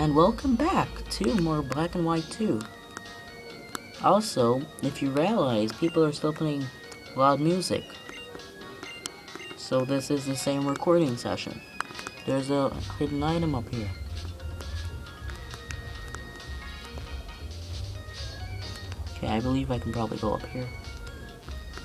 and welcome back to more Black and White 2. Also, if you realize, people are still playing loud music. So this is the same recording session. There's a hidden item up here. Okay, I believe I can probably go up here.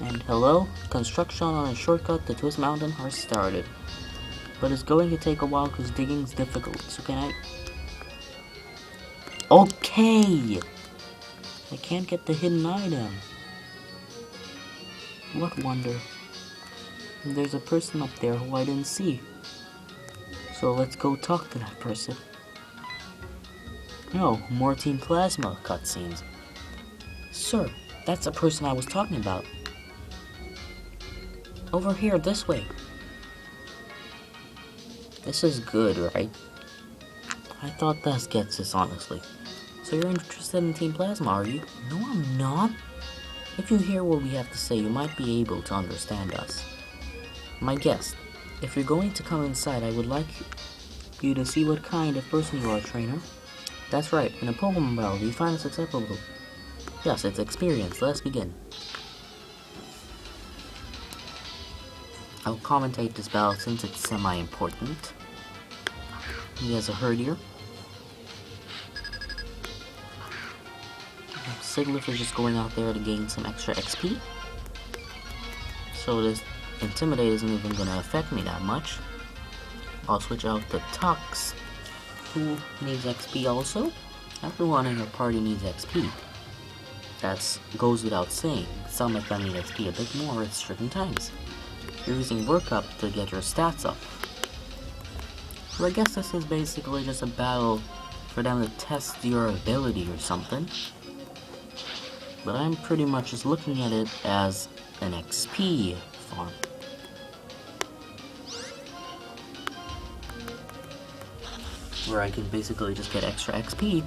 And hello, construction on a shortcut to Twist Mountain has started. But it's going to take a while because digging's difficult, so can I... Okay! I can't get the hidden item. What wonder. And there's a person up there who I didn't see. So let's go talk to that person. No, more Team Plasma cutscenes. Sir, that's the person I was talking about. Over here, this way. This is good, right? I thought that gets us, honestly. So you're interested in Team Plasma, are you? No, I'm not. If you hear what we have to say, you might be able to understand us. My guest, if you're going to come inside, I would like you to see what kind of person you are, trainer. That's right, in a Pokemon battle, do you find us acceptable? Yes, it's experience. Let's begin. I'll commentate this battle since it's semi-important. He has a Herdier. Sigilyph is just going out there to gain some extra XP. So this Intimidate isn't even going to affect me that much. I'll switch out the Tux, who needs XP also. Everyone in your party needs XP. That goes without saying. Some of them need XP a bit more at certain times. You're using Work Up to get your stats up. So I guess this is basically just a battle for them to test your ability or something. But I'm pretty much just looking at it as an XP farm. Where I can basically just get extra XP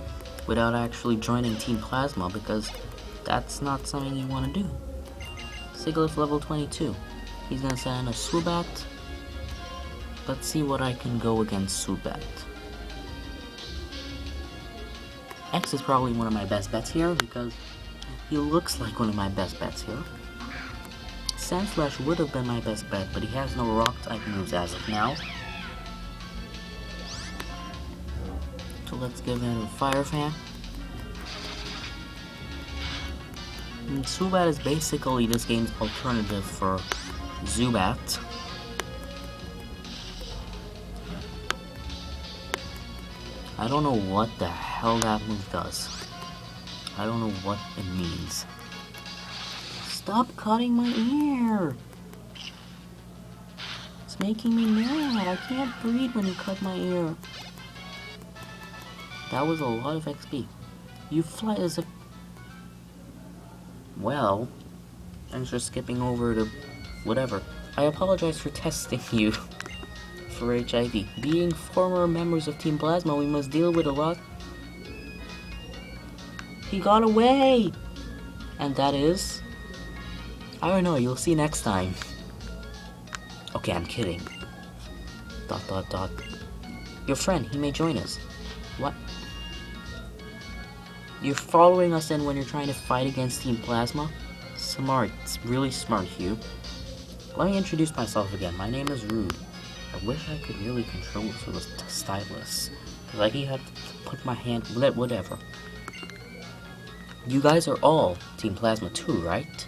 without actually joining Team Plasma, because that's not something you want to do. Sigilyph level 22. He's gonna send a Swoobat. Let's see what I can go against Swoobat. X is probably one of my best bets here because he looks like one of my best bets here. Sandslash would have been my best bet, but he has no rock type moves as of now. So let's give him a Fire Fan. And Swoobat is basically this game's alternative for Zubat. I don't know what the hell that move does. I don't know what it means. Stop cutting my ear! It's making me mad. I can't breathe when you cut my ear. That was a lot of XP. You fly as if... Well, thanks for skipping over to whatever. I apologize for testing you for HIV. Being former members of Team Plasma, we must deal with a lot. He got away! And that is... I don't know, you'll see next time. Okay, I'm kidding. ... Your friend, he may join us. What? You're following us in when you're trying to fight against Team Plasma? Smart. It's really smart, Hugh. Let me introduce myself again. My name is Rude. I wish I could really control this with a stylus. Like he had to put my hand... whatever. You guys are all Team Plasma too, right?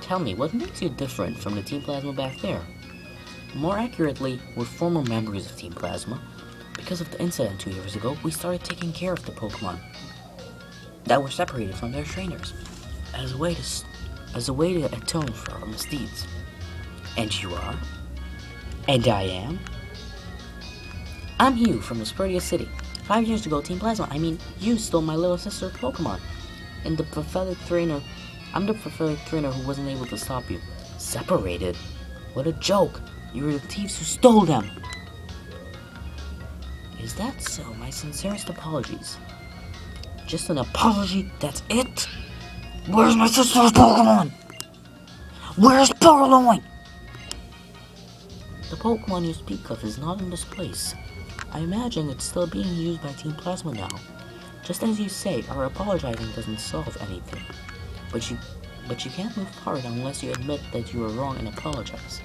Tell me, what makes you different from the Team Plasma back there? More accurately, we're former members of Team Plasma. Because of the incident 2 years ago, we started taking care of the Pokemon that were separated from their trainers, as a way to atone for our misdeeds. And you are? And I am? I'm Hugh from Driftveil City. 5 years ago, Team Plasma, you stole my little sister's Pokemon. And the pathetic trainer, I'm the pathetic trainer who wasn't able to stop you. Separated? What a joke! You were the thieves who stole them! Is that so? My sincerest apologies. Just an apology? That's it? Where's my sister's Pokemon? Where's Purloin? The Pokemon you speak of is not in this place. I imagine it's still being used by Team Plasma now. Just as you say, our apologizing doesn't solve anything. But you can't move forward unless you admit that you were wrong and apologize.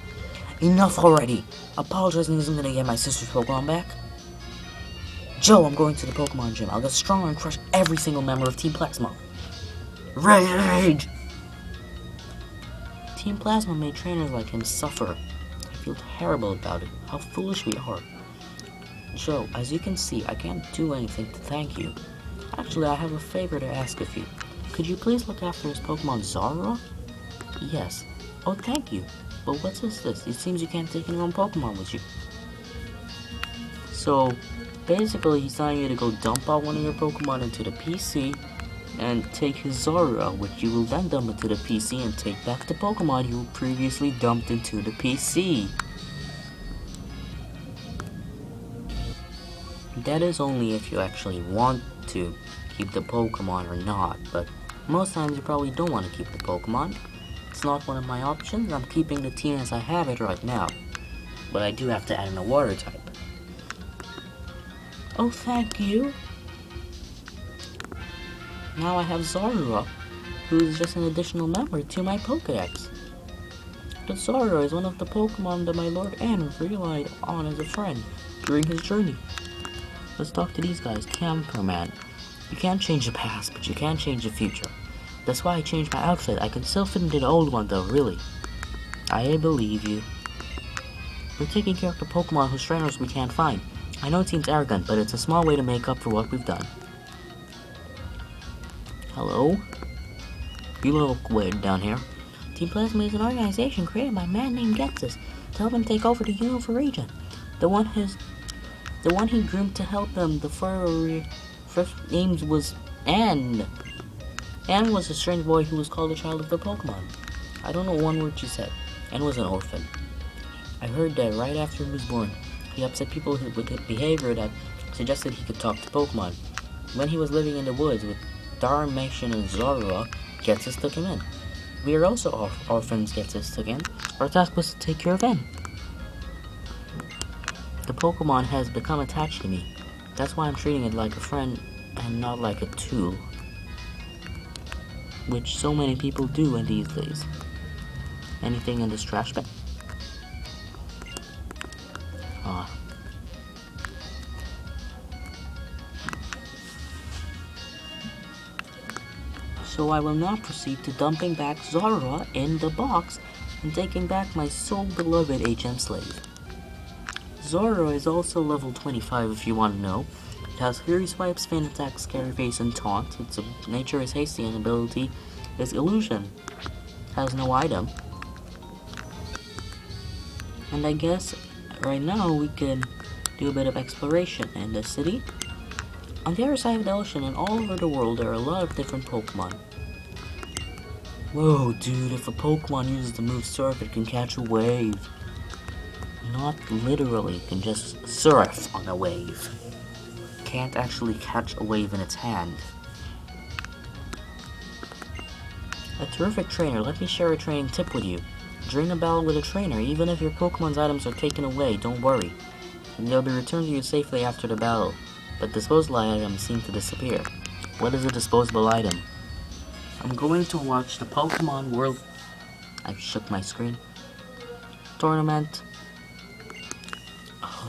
Enough already! Apologizing isn't gonna get my sister's Pokemon back. Joe, I'm going to the Pokemon gym. I'll get stronger and crush every single member of Team Plasma. Rage! Team Plasma made trainers like him suffer. I feel terrible about it. How foolish we are. Joe, as you can see, I can't do anything to thank you. Actually, I have a favor to ask of you. Could you please look after his Pokemon Zorua? Yes. Oh, thank you. But what's this? It seems you can't take your own Pokemon with you. So, basically, he's telling you to go dump out one of your Pokemon into the PC and take his Zorua, which you will then dump into the PC and take back the Pokemon you previously dumped into the PC. That is only if you actually want to keep the Pokemon or not, but most times you probably don't want to keep the Pokemon. It's not one of my options. I'm keeping the team as I have it right now, but I do have to add in a water type. Oh, thank you. Now I have Zorua, who is just an additional member to my Pokédex. The Zorua is one of the Pokemon that my Lord N relied on as a friend during his journey. Let's talk to these guys. Camperman. You can't change the past, but you can change the future. That's why I changed my outfit. I can still fit into the old one though, really. I believe you. We're taking care of the Pokemon whose trainers we can't find. I know it seems arrogant, but it's a small way to make up for what we've done. Hello? You look weird down here. Team Plasma is an organization created by a man named Getsus to help him take over the Unova region. The one he groomed to help him, the first name was Anne. Anne was a strange boy who was called a child of the Pokemon. I don't know one word she said. Anne was an orphan. I heard that right after he was born, he upset people with his behavior that suggested he could talk to Pokemon. When he was living in the woods with Darmation and Zorua, Getsus took him in. We are also orphans Getsus took in. Our task was to take care of Anne. The Pokemon has become attached to me. That's why I'm treating it like a friend and not like a tool. Which so many people do in these days. Anything in this trash bag? So I will now proceed to dumping back Zorua in the box and taking back my so beloved HM slave. Zorua is also level 25 if you want to know. It has Fury Swipes, Feint Attack, Scary Face, and Taunt. Its nature is hasty and ability is Illusion. Has no item. And I guess right now we can do a bit of exploration in the city. On the other side of the ocean and all over the world there are a lot of different Pokemon. Whoa dude, if a Pokemon uses the move Surf, it can catch a wave. Not literally, it can just surf on a wave. Can't actually catch a wave in its hand. A terrific trainer, let me share a training tip with you. During a battle with a trainer, even if your Pokemon's items are taken away, don't worry. They'll be returned to you safely after the battle, but disposable items seem to disappear. What is a disposable item? I'm going to watch the Pokemon World... I shook my screen. Tournament.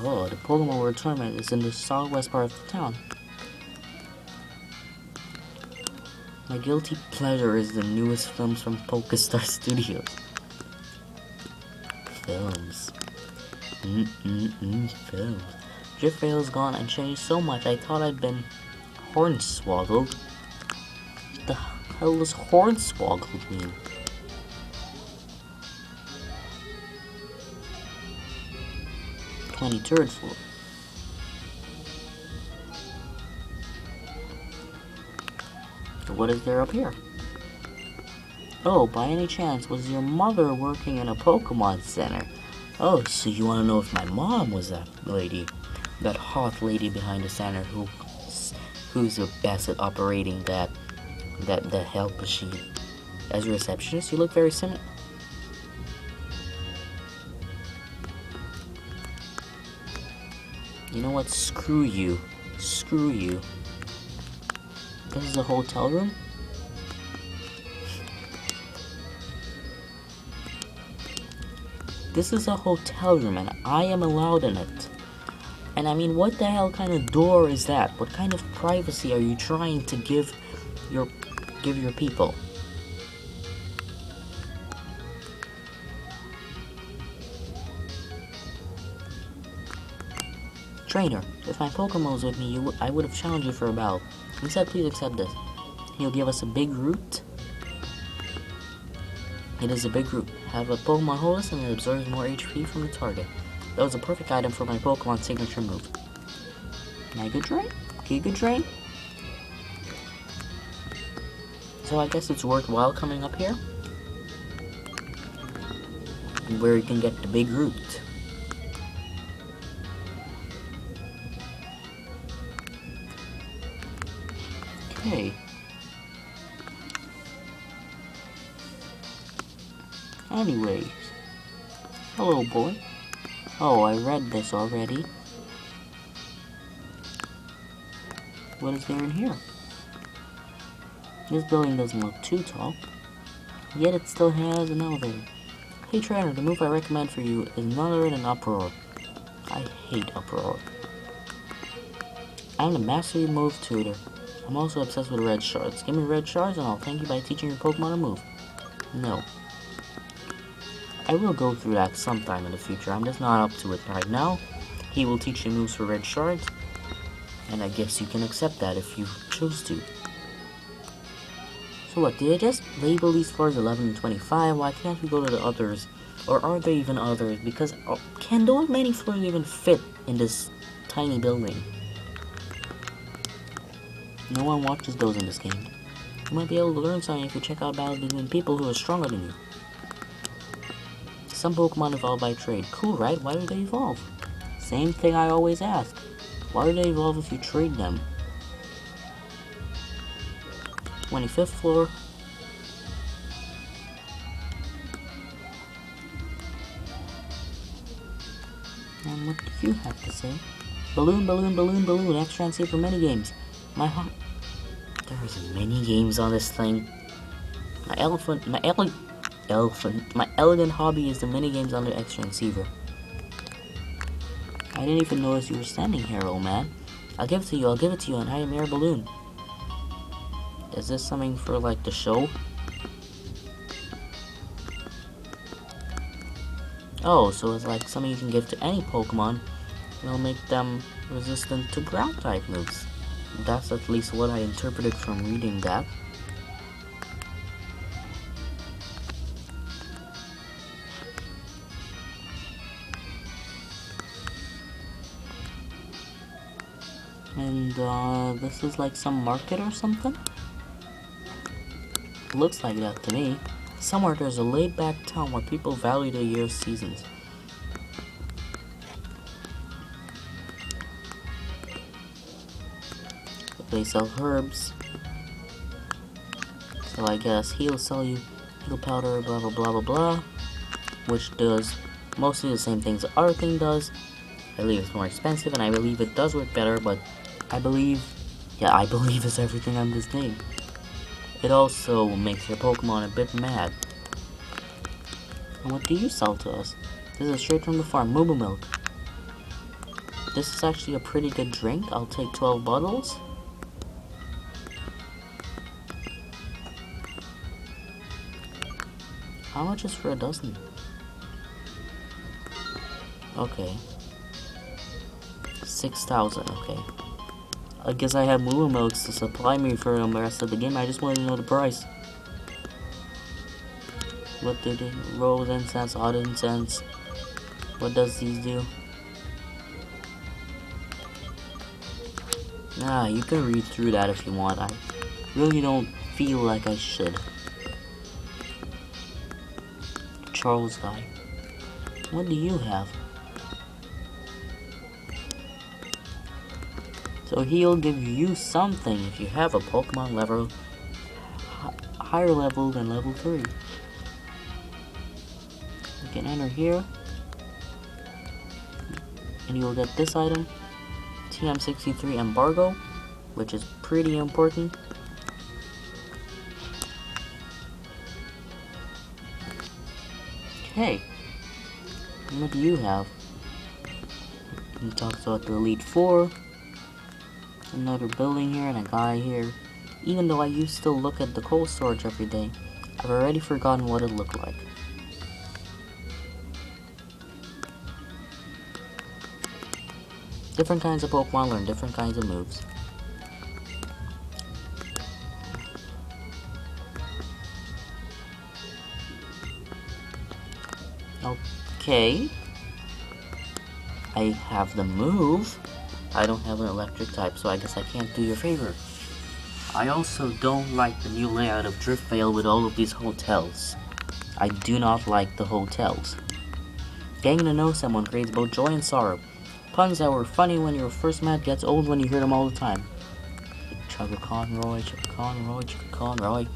Oh, the Pokemon World Tournament is in the southwest part of the town. My guilty pleasure is the newest films from Pokestar Studios. Films. Films. Driftveil is gone and changed so much I thought I'd been hornswoggled. What the hell does hornswoggled mean? Third floor. What is there up here? Oh, by any chance, was your mother working in a Pokemon Center? Oh, so you want to know if my mom was that lady? That hot lady behind the center who's the best at operating the help machine. As a receptionist, you look very similar. You know what? Screw you. Screw you. This is a hotel room? This is a hotel room and I am allowed in it. And I mean, what the hell kind of door is that? What kind of privacy are you trying to give your people? Trainer, if my Pokemon was with me, I would have challenged you for a battle. Instead, please accept this. He'll give us a big root. It is a big root. Have a Pokemon hold us and it absorbs more HP from the target. That was a perfect item for my Pokemon signature move. Mega Drain? Giga Drain? So I guess it's worthwhile coming up here. Where you can get the big root. Okay. Anyways. Hello, boy. Oh, I read this already. What is there in here? This building doesn't look too tall, yet it still has an elevator. Hey trainer, the move I recommend for you is none other than Uproar. I hate Uproar. I'm the master move tutor. I'm also obsessed with red shards. Give me red shards and I'll thank you by teaching your Pokemon a move. No. I will go through that sometime in the future. I'm just not up to it right now. He will teach you moves for red shards. And I guess you can accept that if you choose to. So what, did I just label these floors 11 and 25? Why can't we go to the others? Or are there even others? Because can those many floors even fit in this tiny building? No one watches those in this game. You might be able to learn something if you check out battles between people who are stronger than you. Some Pokemon evolve by trade. Cool, right? Why do they evolve? Same thing I always ask. Why do they evolve if you trade them? 25th floor. And what do you have to say? Balloon, balloon, balloon, balloon. Extra and for mini games. My heart. There's many games on this thing. My elegant hobby is the mini games on the extra receiver. I didn't even notice you were standing here, old man. I'll give it to you, and I am your balloon. Is this something for, like, the show? Oh, so it's like something you can give to any Pokemon. It'll make them resistant to ground-type moves. That's at least what I interpreted from reading that. And, this is like some market or something? Looks like that to me. Somewhere there's a laid-back town where people value the year's seasons. They sell herbs. So I guess he'll sell you heal powder, blah blah blah blah blah. Which does mostly the same things the other thing does. I believe it's more expensive and I believe it does work better, but I believe is everything on this name. It also makes your Pokemon a bit mad. And what do you sell to us? This is straight from the farm, Moo Moo Milk. This is actually a pretty good drink. I'll take 12 bottles. How much is for a dozen? Okay. 6,000, okay. I guess I have Moo Moo Milks to supply me for the rest of the game. I just wanted to know the price. What did it? Rose incense, odd incense. What does these do? Nah, you can read through that if you want. I really don't feel like I should. Charles guy. What do you have? So he'll give you something if you have a Pokemon level higher level than level 3. You can enter here and you'll get this item TM63 embargo, which is pretty important. Okay, what do you have? He talks about the Elite Four, another building here, and a guy here. Even though I used to look at the cold storage every day, I've already forgotten what it looked like. Different kinds of Pokemon learn different kinds of moves. Okay. I have the move. I don't have an electric type, so I guess I can't do your favor. I also don't like the new layout of Driftveil with all of these hotels. I do not like the hotels. Getting to know someone creates both joy and sorrow. Puns that were funny when you were first met gets old when you hear them all the time. Chugga Conroy, Chugga Conroy, Chugga Conroy.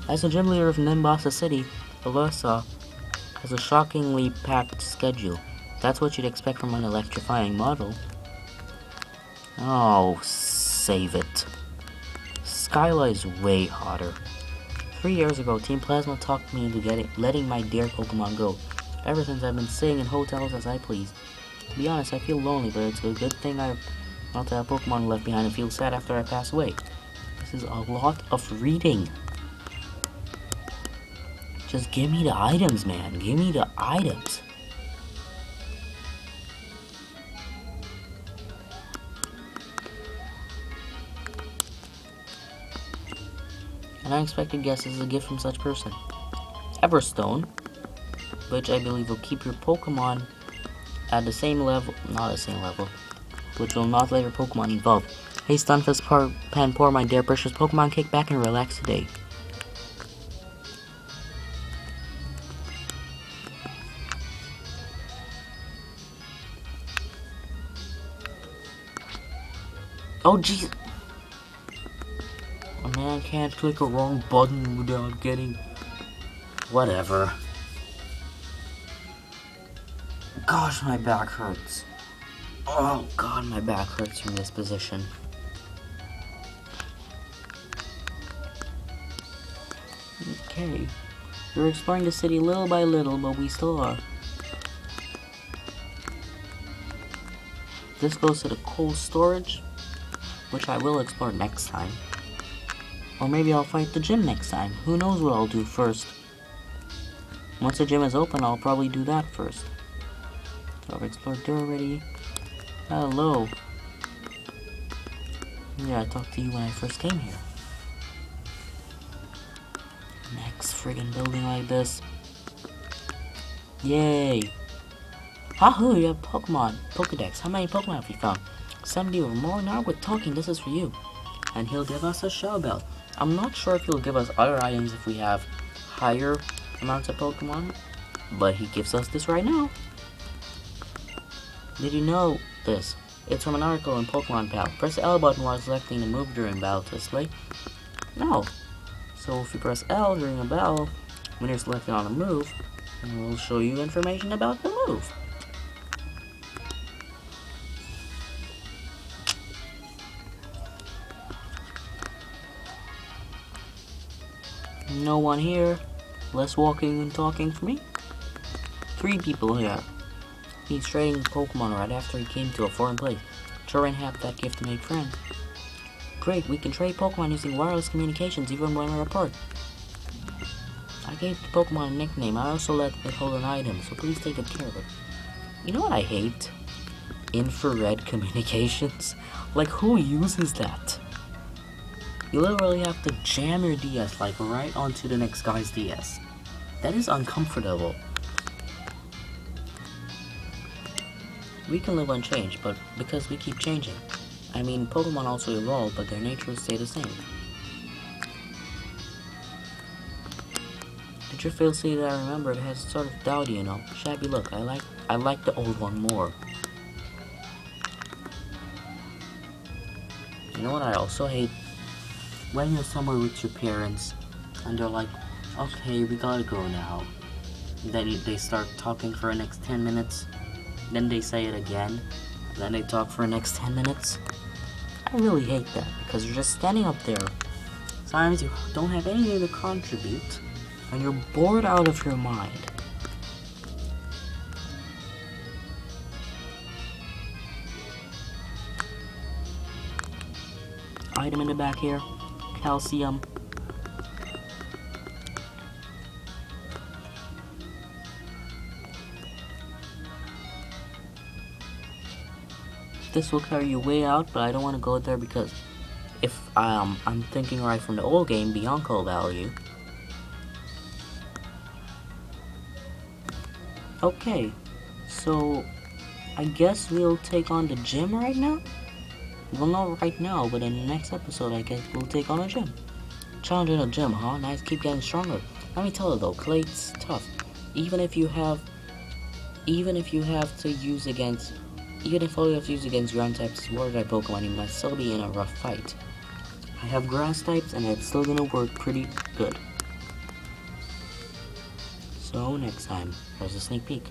As the gym leader of Nimbasa City, Alyssa has a shockingly packed schedule. That's what you'd expect from an electrifying model. Oh, save it. Skyla is way hotter. 3 years ago, Team Plasma talked me into letting my dear Pokemon go. Ever since I've been staying in hotels as I please. To be honest, I feel lonely, but it's a good thing I've not to have Pokemon left behind and feel sad after I pass away. This is a lot of reading. Just give me the items, man. Give me the items. An unexpected guess is a gift from such person. Everstone, which I believe will keep your Pokemon at the same level, not the same level, which will not let your Pokemon evolve. Hey Stunfisk Panpour, my dear precious Pokemon, kick back and relax today. Oh jeez! A man can't click a wrong button without getting... Whatever. Gosh, my back hurts. Oh god, my back hurts from this position. Okay. We're exploring the city little by little, but we still are. This goes to the cold storage, which I will explore next time. Or maybe I'll fight the gym next time. Who knows what I'll do first. Once the gym is open, I'll probably do that first. So I've explored there already. Hello. Yeah, I talked to you when I first came here. Next friggin' building like this. Yay! Hahoo, you have Pokemon. Pokedex. How many Pokemon have you found? 70 or more? Now we're talking, this is for you. And he'll give us a shell bell. I'm not sure if he'll give us other items if we have higher amounts of Pokemon, but he gives us this right now. Did you know this? It's from an article in Pokemon Pal. Press the L button while selecting the move during battle to display. No. So if you press L during a battle, when you're selecting on a move, it will show you information about the move. No one here. Less walking and talking for me. 3 people here. He's trading Pokemon right after he came to a foreign place. Sure and have that gift to make friends. Great, we can trade Pokemon using wireless communications even when we're apart. I gave the Pokemon a nickname. I also let it hold an item, so please take good care of it. You know what I hate? Infrared communications. Like, who uses that? You literally have to jam your DS like right onto the next guy's DS. That is uncomfortable. We can live unchanged, but because we keep changing. I mean, Pokemon also evolve, but their natures stay the same. The Driftveil City that I remember, it has sort of dowdy, you know, shabby look. I like the old one more. You know what I also hate? When you're somewhere with your parents, and they're like, okay, we gotta go now. Then they start talking for the next 10 minutes, then they say it again, Then they talk for the next 10 minutes. I really hate that because you're just standing up there. Sometimes you don't have anything to contribute and you're bored out of your mind. Item in the back here. Calcium. This will carry you way out, but I don't want to go there because if I'm thinking right from the old game, Bianco value. Okay, so I guess we'll take on the gym right now? Well, not right now, but in the next episode, I guess we'll take on a gym. Challenge in a gym, huh? Nice, keep getting stronger. Let me tell you though, Clay's tough. Even if you have to use against ground types, water type Pokemon, you might still be in a rough fight. I have grass types and it's still gonna work pretty good. So next time, here's a sneak peek.